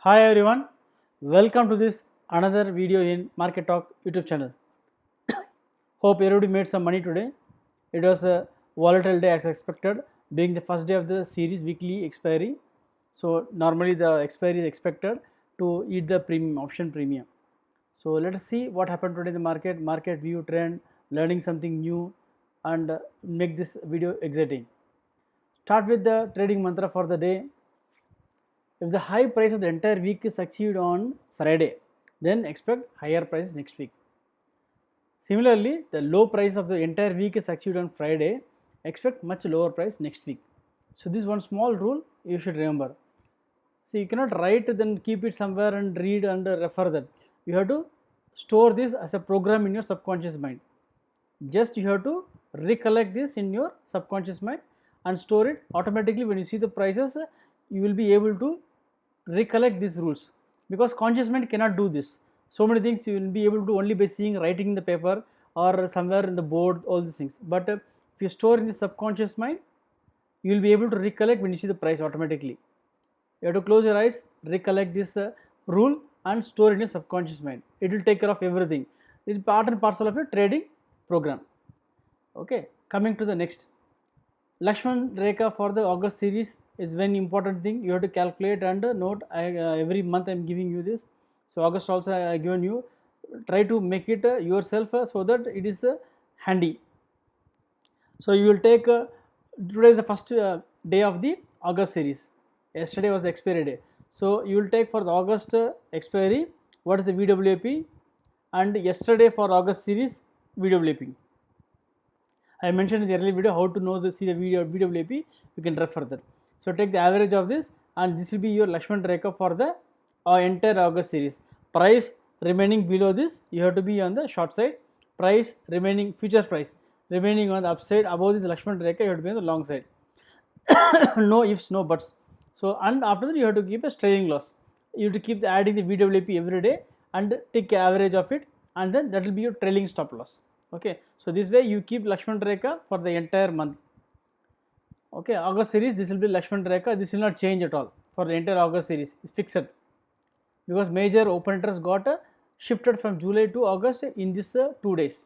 Hi everyone, welcome to this another video in Market Talk YouTube channel. Hope everybody made some money today. It was a volatile day as expected, being the first day of the series weekly expiry. So normally the expiry is expected to eat the premium option premium. So let us see what happened today in the market view, trend, learning something new, and make this video exciting. Start with the trading mantra for the day. If the high price of the entire week is achieved on Friday, then expect higher prices next week. Similarly, the low price of the entire week is achieved on Friday, expect much lower price next week. So this one small rule you should remember. So you cannot write then keep it somewhere and read and refer that. You have to store this as a program in your subconscious mind. Just you have to recollect this in your subconscious mind and store it. Automatically when you see the prices, you will be able to recollect these rules, because conscious mind cannot do this. So many things you will be able to only by seeing, writing in the paper or somewhere in the board, all these things. But if you store in the subconscious mind, you will be able to recollect when you see the price automatically. You have to close your eyes, recollect this rule and store in your subconscious mind. It will take care of everything. It is part and parcel of your trading program. Okay, coming to the next. Lakshman Rekha for the August series is very important thing. You have to calculate and note. Every month I am giving you this. So August also I given you. Try to make it yourself so that it is handy. So you will take today is the first day of the August series. Yesterday was the expiry day. So you will take for the August expiry what is the VWAP, and yesterday for August series VWAP. I mentioned in the earlier video how to know the see the VWAP. You can refer that. So take the average of this, and this will be your Lakshman Rekha for the entire August series. Price remaining below this, you have to be on the short side. Price remaining future price remaining on the upside above this Lakshman Rekha, you have to be on the long side. No ifs, no buts. So and after that you have to keep a trailing loss. You have to keep adding the VWAP every day and take average of it, and then that will be your trailing stop loss. Okay, so this way you keep Lakshman Rekha for the entire month. Okay, August series, this will be Lakshman Rekha. This will not change at all for the entire August series. It's fixed because major open interest got shifted from July to August in this 2 days.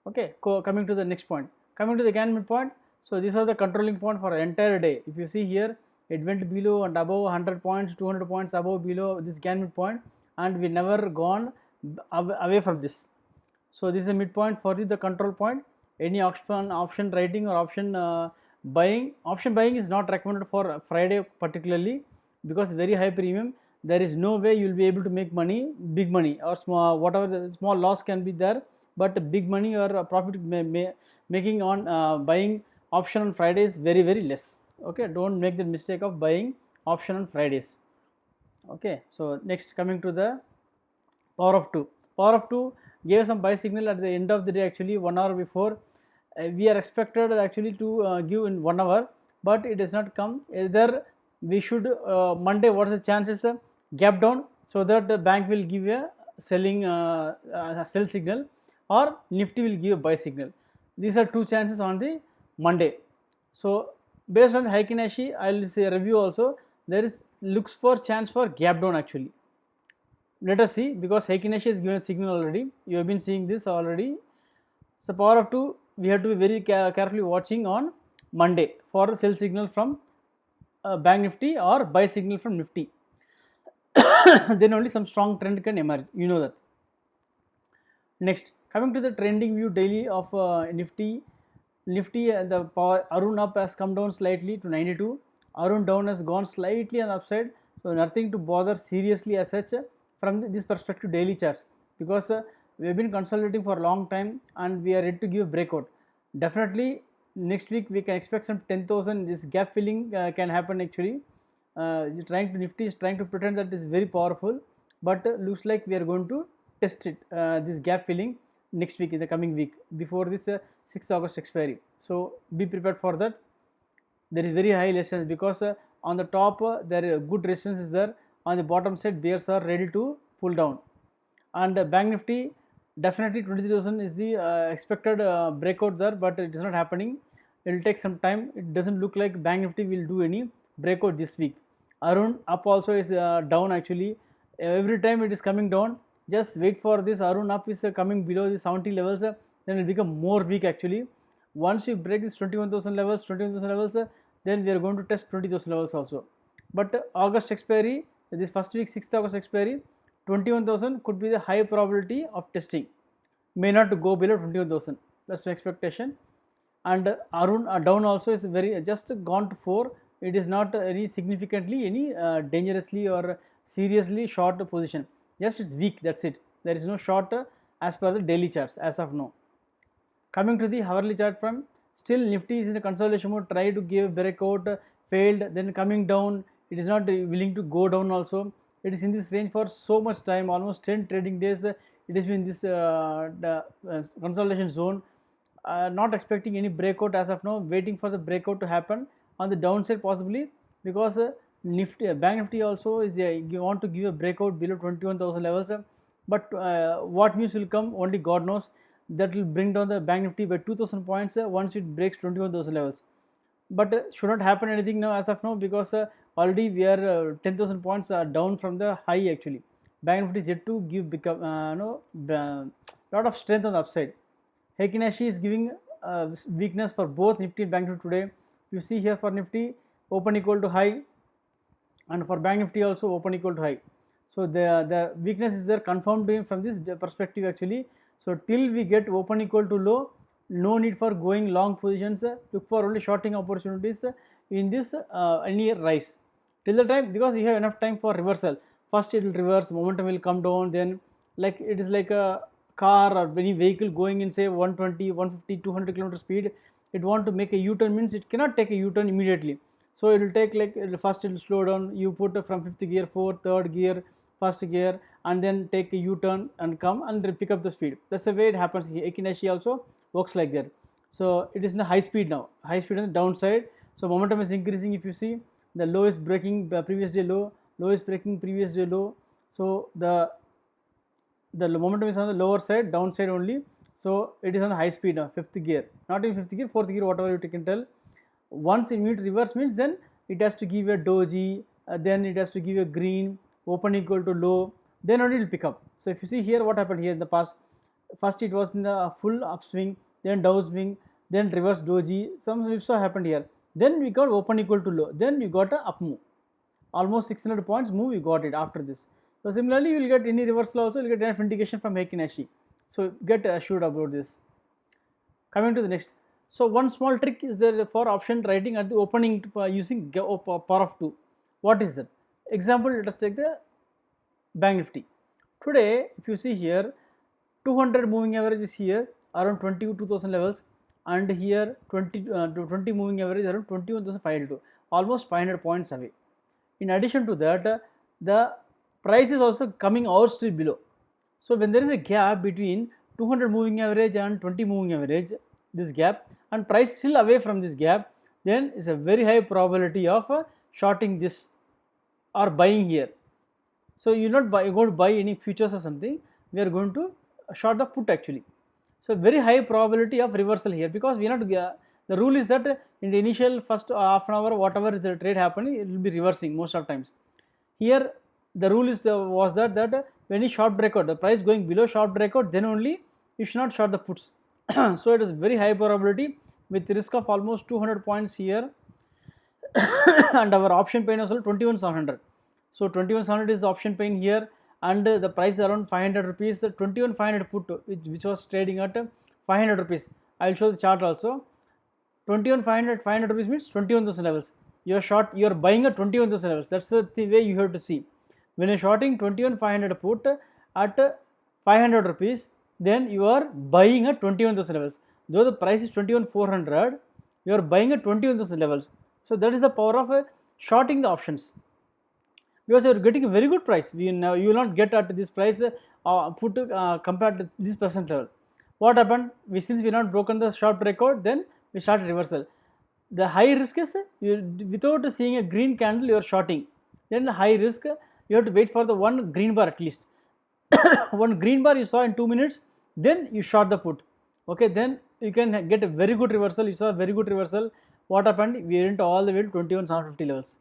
Okay, coming to the next point. Coming to the Gann point. So these are the controlling point for the entire day. If you see here, it went below and above 100 points, 200 points above below this Gann point, and we never gone away from this. So this is a midpoint for the control point. Any option writing or option buying. Option buying is not recommended for Friday particularly, because very high premium. There is no way you will be able to make money, big money or small, whatever the small loss can be there, but big money or profit making on buying option on Friday is very less. Okay, don't make the mistake of buying option on Fridays. Okay, so next coming to the power of 2. Power of 2 gave some buy signal at the end of the day, actually 1 hour before. We are expected actually to give in 1 hour, but it does not come. Either we should Monday, what is the chances gap down, so that the bank will give a selling sell signal, or Nifty will give a buy signal. These are two chances on the Monday. So based on the Heikin Ashi, I will say review also. There is looks for chance for gap down actually. Let us see, because Heikin Ashi has given a signal already. You have been seeing this already. So power of 2, we have to be very carefully watching on Monday for sell signal from Bank Nifty or buy signal from Nifty. Then only some strong trend can emerge. You know that. Next, coming to the trending view daily of Nifty. Nifty the power Arun up has come down slightly to 92. Arun down has gone slightly on the upside. So nothing to bother seriously as such from this perspective daily charts, because we have been consolidating for a long time and we are ready to give breakout. Definitely next week we can expect some 10,000. This gap filling can happen actually. Nifty is trying to pretend that it is very powerful, but looks like we are going to test it, this gap filling next week, in the coming week, before this 6th August expiry. So be prepared for that. There is very high resistance, because on the top there are good resistance is there. On the bottom side bears are ready to pull down, and Bank Nifty definitely 23,000 is the expected breakout there, but it is not happening. It will take some time. It doesn't look like Bank Nifty will do any breakout this week. Arun up also is down actually. Every time it is coming down, just wait for this Arun up is coming below the 70 levels, then it become more weak actually. Once we break this 21,000 levels, then we are going to test 20,000 levels also. But August expiry, this first week 6th August expiry, 21,000 could be the high probability of testing, may not go below 21,000, that's my expectation. And Arun down also is very just gone to 4, it is not any significantly any dangerously or seriously short position, just it's weak, that's it, there is no short as per the daily charts as of now. Coming to the hourly chart from, still Nifty is in a consolidation mode, try to give breakout, failed, then coming down, it is not willing to go down also. It is in this range for so much time, almost 10 trading days, it has been this consolidation zone. Not expecting any breakout as of now, waiting for the breakout to happen on the downside possibly, because Nifty, Bank Nifty also is you want to give a breakout below 21,000 levels, but what news will come only God knows. That will bring down the Bank Nifty by 2,000 points once it breaks 21,000 levels. But should not happen anything now as of now, because already we are 10,000 points down from the high actually. Bank Nifty is yet to give become lot of strength on the upside. Heikin Ashi is giving weakness for both Nifty and Bank Nifty today. You see here for Nifty open equal to high, and for Bank Nifty also open equal to high. So the weakness is there confirmed from this perspective actually. So till we get open equal to low, no need for going long positions, look for only shorting opportunities in this any rise till the time, because you have enough time for reversal. First it will reverse, momentum will come down, then like it is like a car or any vehicle going in say 120, 150, 200 km speed, it want to make a U-turn, means it cannot take a U-turn immediately. So it will take like first it will slow down, you put from 5th gear, 4th, 3rd gear, 1st gear, and then take a U-turn and come and pick up the speed. That's the way it happens here. Heikin Ashi also works like that. So it is in the high speed now, high speed on the downside. So momentum is increasing. If you see the low is breaking the previous day low, low is breaking previous day low. So the momentum is on the lower side, downside only. So it is on the high speed now, 5th gear, not in 5th gear, 4th gear, whatever you can tell. Once it meet reverse means then it has to give a doji, then it has to give a green, open equal to low, then only it will pick up. So if you see here what happened here in the past, first it was in the full upswing, then downswing, then reverse doji, some whipsaw happened here, then we got open equal to low, then you got a up move, almost 600 points move you got it after this. So similarly you will get any reversal also, you will get enough indication from Heikin Ashi. So get assured about this. Coming to the next, so one small trick is there for option writing at the opening using power of 2. What is that? Example, let us take the Bank Nifty. Today if you see here, 200 moving average is here around 22,000 levels, and here 20 moving average around 21,502, almost 500 points away. In addition to that, the price is also coming out still below. So when there is a gap between 200 moving average and 20 moving average, this gap, and price still away from this gap, then is a very high probability of shorting this or buying here. So you not buy, going to buy any futures or something, we are going to short the put actually. So very high probability of reversal here, because we are not the rule is that in the initial first half an hour whatever is the trade happening, it will be reversing most of times. Here the rule is was that when you short breakout, the price going below short breakout, then only you should not short the puts. So it is very high probability with risk of almost 200 points here and our option pain is also 21,700. So 21,700 is the option pain here, and the price is around 500 rupees, 21,500 put which was trading at 500 rupees. I will show the chart also. 21,500, 500 rupees means 21,000 levels. You are short, you are buying at 21,000 levels. That's the way you have to see. When you are shorting 21,500 put at 500 rupees, then you are buying at 21,000 levels. Though the price is 21,400, you are buying at 21,000 levels. So that is the power of shorting the options, because you are getting a very good price. You will not get at this price put compared to this percent level. What happened? Since we not broken the short breakout, then we start reversal. The high risk is without seeing a green candle you are shorting. Then the high risk, you have to wait for the one green bar at least. One green bar you saw in 2 minutes, then you short the put. Okay, then you can get a very good reversal. You saw a very good reversal. What happened? We went all the way to 21,750 levels.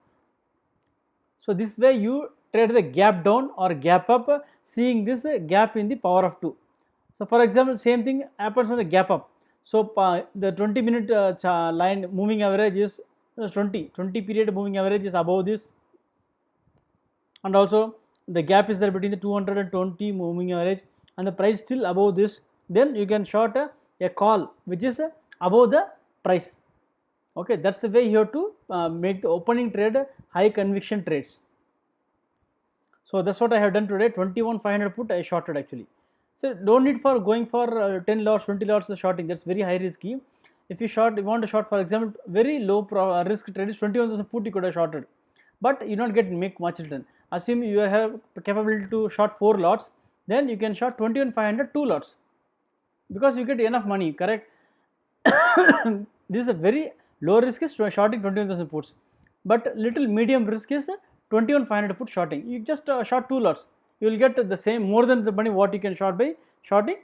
So this way you trade the gap down or gap up, seeing this gap in the power of 2. So for example, same thing happens on the gap up. So the 20-minute line moving average is 20 period moving average is above this, and also the gap is there between the 220 moving average and the price still above this, then you can short a call which is above the price. Okay, that's the way you have to make the opening trade high conviction trades. So that's what I have done today. 21,500 put I shorted actually. So don't need for going for 10 lots, 20 lots of shorting. That's very high risky. If you want to short, for example, very low risk trade is 21,000 put you could have shorted, but you not make much return. Assume you have capability to short 4 lots, then you can short 21,500 2 lots, because you get enough money, correct? This is a very low risk is shorting 21,000 puts, but little medium risk is 21,500 put shorting. You just short 2 lots, you will get the same, more than the money what you can short by shorting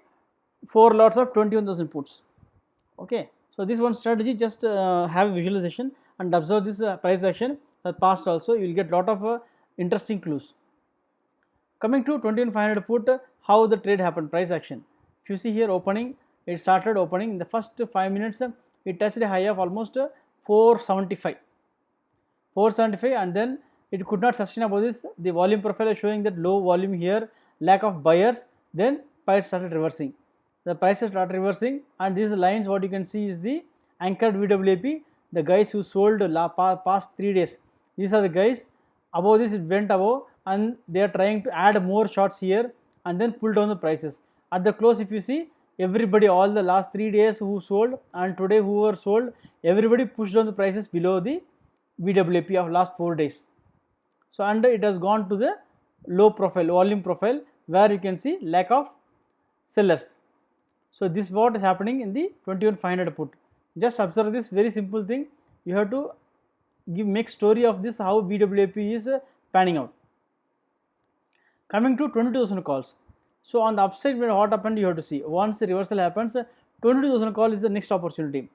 4 lots of 21,000 puts. Okay, so this one strategy, just have a visualization and observe this price action past also, you will get lot of interesting clues. Coming to 21,500 put, how the trade happened, price action. If you see here, opening, it started opening in the first 5 minutes, it touched a high of almost 475, and then it could not sustain above this. The volume profile is showing that low volume here, lack of buyers, then price started reversing. The prices started reversing, and these lines what you can see is the anchored VWAP, the guys who sold past 3 days. These are the guys. Above this it went above, and they are trying to add more shots here and then pull down the prices. At the close, if you see, everybody, all the last 3 days who sold and today who were sold, everybody pushed down the prices below the VWAP of last 4 days. So and it has gone to the low profile, volume profile, where you can see lack of sellers. So this is what is happening in the 21,500 put. Just observe this very simple thing. You have to make story of this, how VWAP is panning out. Coming to 22,000 calls. So on the upside, what happened, you have to see. Once the reversal happens, 22,000 call is the next opportunity.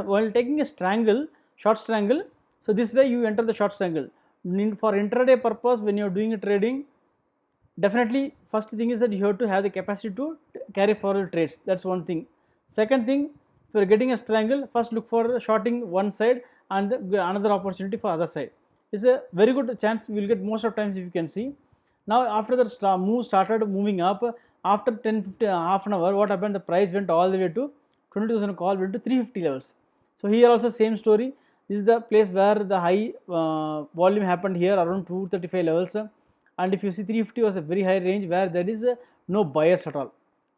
While taking a strangle, short strangle, so this way you enter the short strangle. For intraday purpose, when you are doing a trading, definitely first thing is that you have to have the capacity to carry forward trades. That's one thing. Second thing, if you are getting a strangle, first look for shorting one side and another opportunity for other side. It's a very good chance you will get most of times, if you can see. Now after the move started moving up, after 10-15 half an hour, what happened, the price went all the way to 22,000 call, went to 350 levels. So here also same story. This is the place where the high volume happened here around 235 levels, and if you see 350 was a very high range where there is no buyers at all.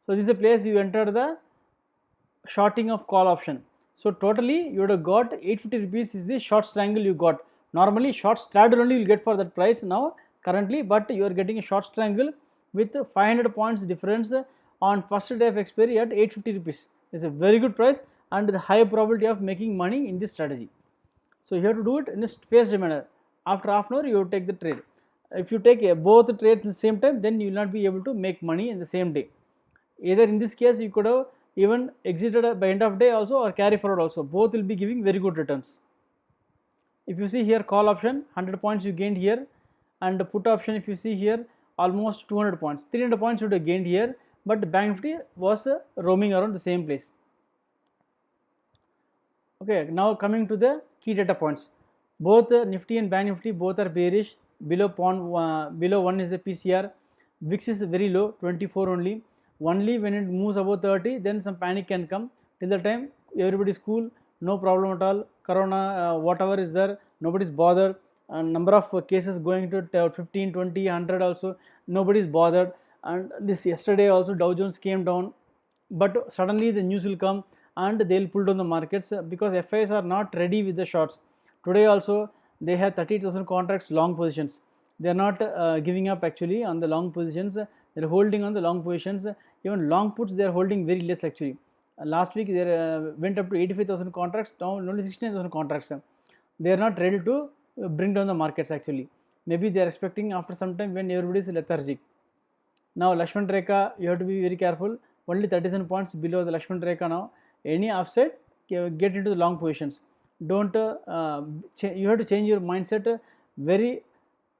So this is a place you enter the shorting of call option. So totally you would have got 850 rupees is the short strangle you got. Normally short straddle only you will get for that price now currently, but you are getting a short strangle with 500 points difference on first day of expiry at 850 rupees. It's a very good price and the high probability of making money in this strategy. So you have to do it in a phased manner. After half an hour you take the trade. If you take both trades at the same time, then you will not be able to make money in the same day. Either in this case you could have even exited by end of day also or carry forward also. Both will be giving very good returns. If you see here, call option 100 points you gained here, and the put option, if you see here, almost 200 points, 300 points you would have gained here, but Bank Nifty was roaming around the same place. Okay, now coming to the key data points. Both Nifty and Bank Nifty both are bearish. Below 1 is the PCR. VIX is very low, 24 only. Only when it moves above 30, then some panic can come. Till the time everybody is cool, no problem at all. Corona, whatever is there, nobody is bothered. Number of cases going to 15, 20, 100 also, nobody is bothered. And this yesterday also Dow Jones came down, but suddenly the news will come and they will pull down the markets because FIs are not ready with the shorts. Today also they have 30,000 contracts long positions. They are not giving up actually on the long positions. They are holding on the long positions. Even long puts they are holding very less actually. Last week they went up to 85,000 contracts, now only 16,000 contracts. They are not ready to bring down the markets actually. Maybe they are expecting after some time when everybody is lethargic. Now Lakshman Rekha, you have to be very careful. Only 37 points below the Lakshman Rekha now. Any upside, get into the long positions. Don't you have to change your mindset. very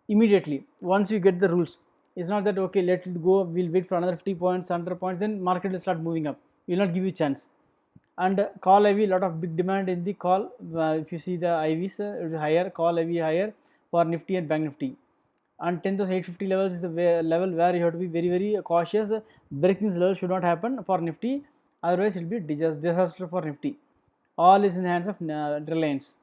immediately once you get the rules. It's not that okay, let it go, we'll wait for another 50 points, 100 points, then market will start moving up, will not give you chance. And call IV, lot of big demand in the call. If you see the IVs, it is higher, call IV higher for Nifty and Bank Nifty. And 10,850 levels is the level where you have to be very very cautious. Breaking this level should not happen for Nifty, otherwise it will be disaster for Nifty. All is in the hands of Reliance.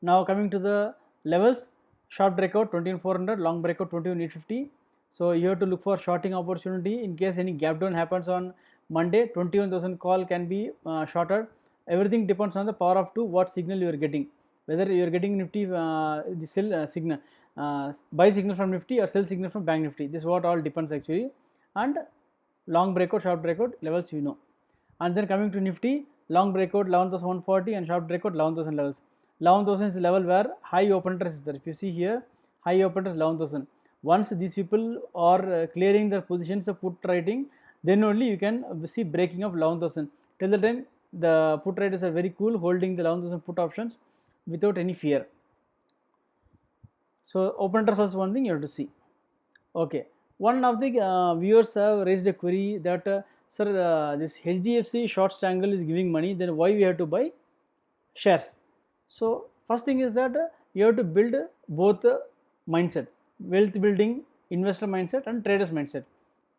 Now coming to the levels, short breakout 21,400, long breakout 21,850. So you have to look for shorting opportunity in case any gap down happens on Monday. 21,000 call can be shorted. Everything depends on the power of 2, what signal you are getting, whether you are getting Nifty the sell signal, buy signal from Nifty or sell signal from Bank Nifty. This is what all depends actually. And long breakout, short breakout levels you know. And then coming to Nifty, long breakout 11,140 and short breakout 11,000 levels. 11,000 is the level where high open interest is there. If you see here, high open interest 11,000. Once these people are clearing their positions of put writing, then only you can see breaking of 11,000. Till the time the put writers are very cool, holding the 11,000 put options without any fear. So open interest was one thing you have to see. Okay, one of the viewers have raised a query that sir, this HDFC short strangle is giving money, then why we have to buy shares? So first thing is that you have to build both mindset, wealth building, investor mindset and traders mindset.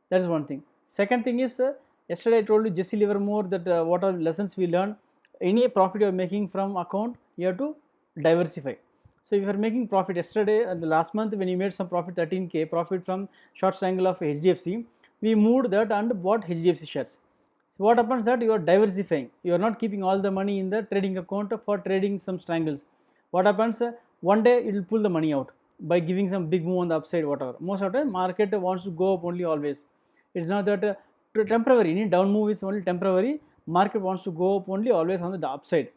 That is one thing. Second thing is yesterday I told you Jesse Livermore that what are lessons we learn. Any profit you are making from account, you have to diversify. So if you are making profit yesterday the last month when you made some profit 13k profit from short strangle of HDFC, we moved that and bought HDFC shares. So what happens that you are diversifying, you are not keeping all the money in the trading account for trading some strangles. What happens, one day it will pull the money out by giving some big move on the upside, whatever. Most of the time market wants to go up only always. It's not that temporary, any down move is only temporary, market wants to go up only always on the upside.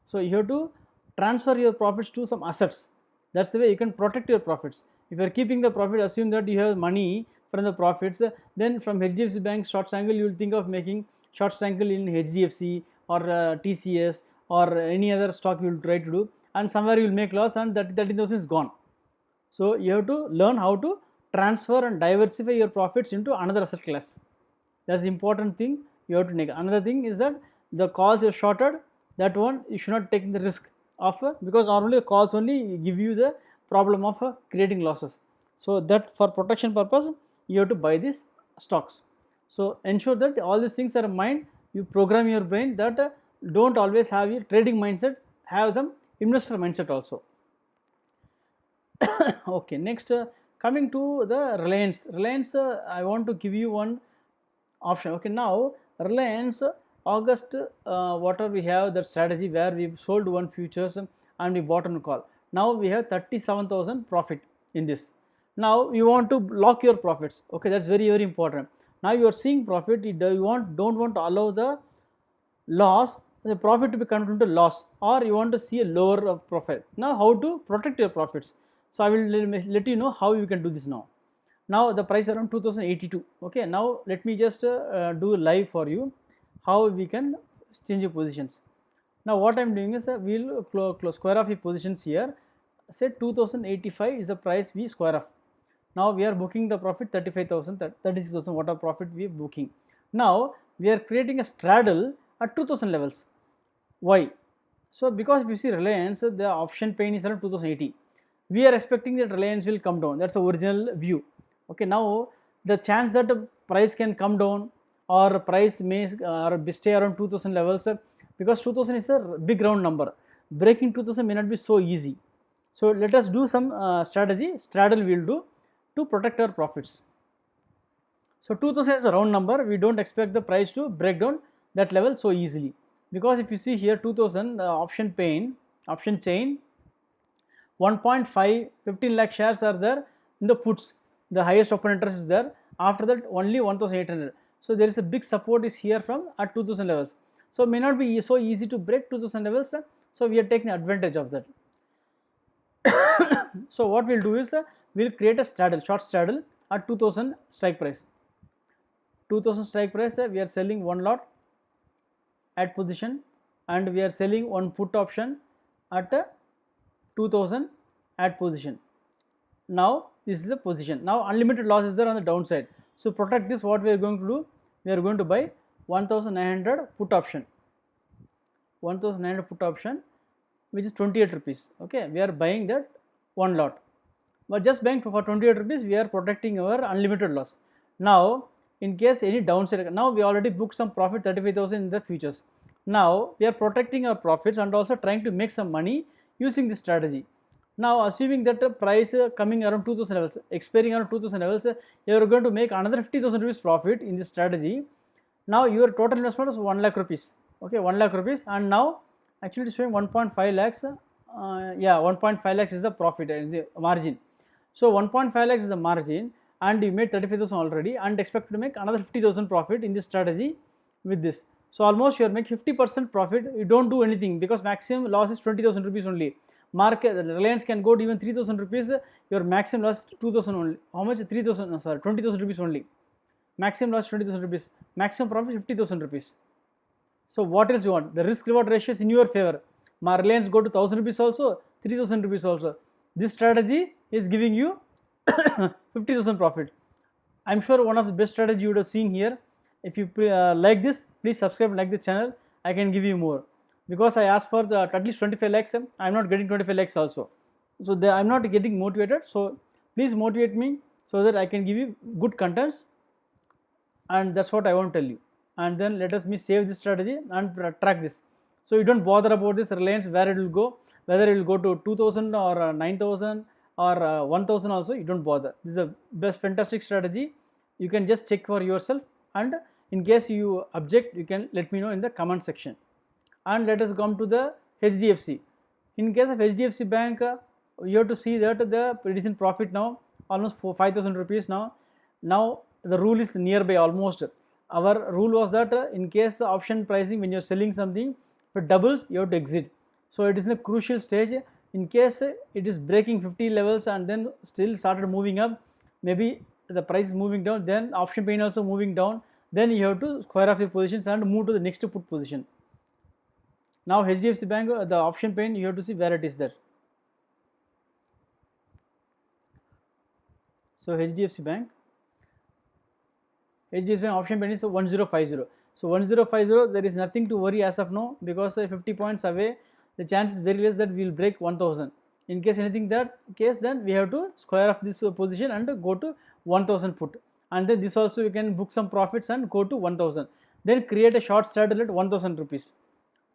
So you have to transfer your profits to some assets. That's the way you can protect your profits. If you are keeping the profit, assume that you have money from the profits, then from HDFC Bank short strangle you will think of making short strangle in HDFC or TCS or any other stock you will try to do, and somewhere you will make loss and that 13,000 is gone. So you have to learn how to transfer and diversify your profits into another asset class. That's the important thing you have to make. Another thing is that the calls are shorted, that one you should not take the risk of because normally calls only give you the problem of creating losses. So that for protection purpose you have to buy these stocks. So ensure that all these things are in mind. You program your brain that don't always have your trading mindset, have some investor mindset also. Okay, next coming to the Reliance, I want to give you one option. Okay, now Reliance August, whatever we have that strategy where we sold one futures and we bought on call. Now we have 37,000 profit in this. Now you want to lock your profits. Okay, that's very very important. Now you are seeing profit, you don't want to allow the loss, the profit to be converted into loss, or you want to see a lower profit. Now how to protect your profits? So I will let you know how you can do this now. Now the price around 2082. Okay, now let me just do live for you how we can change your positions. Now what I am doing is we will square off your positions here. Say 2085 is the price we square off. Now we are booking the profit 35,000, 36,000 whatever profit we are booking. Now we are creating a straddle at 2000 levels. Why? So because if you see Reliance, the option pain is around 2080. We are expecting that Reliance will come down. That's the original view. Okay, now the chance that the price can come down or price may stay around 2000 levels, because 2000 is a big round number. Breaking 2000 may not be so easy. So let us do some strategy. Straddle we will do to protect our profits. So 2000 is a round number. We don't expect the price to break down that level so easily, because if you see here 2000 option chain 1.5 15 lakh shares are there in the puts. The highest open interest is there. After that only 1800. So there is a big support is here from at 2000 levels. So may not be so easy to break 2000 levels. So we are taking advantage of that. So what we'll do is we'll create a straddle, short straddle at 2000 strike price. 2000 strike price, we are selling one lot at position and we are selling one put option at 2000 at position. Now this is the position. Now unlimited loss is there on the downside. So protect this, what we are going to do, we are going to buy 1900 put option, 1900 put option, which is 28 rupees. Okay, we are buying that one lot, but just buying for 28 rupees, we are protecting our unlimited loss. Now in case any downside, now we already booked some profit 35,000 in the futures. Now we are protecting our profits and also trying to make some money using this strategy. Now assuming that the price coming around 2000 levels, expiring around 2000 levels, you are going to make another 50,000 rupees profit in this strategy. Now your total investment is 1 lakh rupees. Okay, 1 lakh rupees, and now actually it is showing 1.5 lakhs. Yeah, 1.5 lakhs is the profit, is the margin. So 1.5 lakhs is the margin, and you made 35,000 already and expect to make another 50,000 profit in this strategy with this. So almost you are making 50% profit. You don't do anything because maximum loss is 20,000 rupees only. Market Reliance can go to even 3,000 rupees. Your maximum loss 2,000 only. How much? 3,000? No, sorry, 20,000 rupees only. Maximum loss 20,000 rupees. Maximum profit 50,000 rupees. So what else you want? The risk reward ratio is in your favor. Reliance go to 1,000 rupees also, 3,000 rupees also. This strategy is giving you 50,000 profit. I'm sure one of the best strategy you would have seen here. If you like this, please subscribe and like the channel. I can give you more, because I asked for the at least 25 lakhs. I'm not getting 25 lakhs also. So I'm not getting motivated. So please motivate me so that I can give you good contents, and that's what I want to tell you. And then let us save this strategy and track this. So you don't bother about this Reliance, where it will go, whether it will go to 2000 or 9000 or 1000 also, you don't bother. This is a best fantastic strategy. You can just check for yourself, and in case you object, you can let me know in the comment section. And let us come to the HDFC. In case of HDFC Bank, you have to see that it is in profit now, almost 5,000 rupees now. Now the rule is nearby almost. Our rule was that in case the option pricing, when you are selling something, if it doubles, you have to exit. So it is in a crucial stage. In case it is breaking 50 levels and then still started moving up, maybe the price is moving down, then option pain also moving down, then you have to square off your positions and move to the next put position. Now HDFC Bank, the option pain, you have to see where it is there. So HDFC Bank option pain is 1050. So 1050, there is nothing to worry as of now, because 50 points away, the chance is very less that we will break 1000. In case anything that case, then we have to square off this position and go to 1000 put, and then this also you can book some profits and go to 1000, then create a short straddle at 1000 rupees.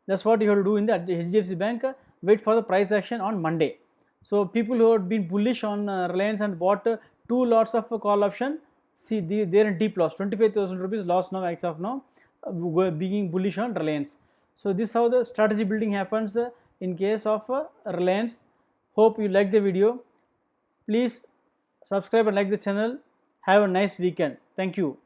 That's what you have to do in the HDFC Bank. Wait for the price action on Monday. So people who have been bullish on Reliance and bought 2 lots of call option, see they're in deep loss, 25,000 rupees loss now as of now, being bullish on Reliance. So this is how the strategy building happens in case of Reliance. Hope you like the video. Please subscribe and like the channel. Have a nice weekend. Thank you.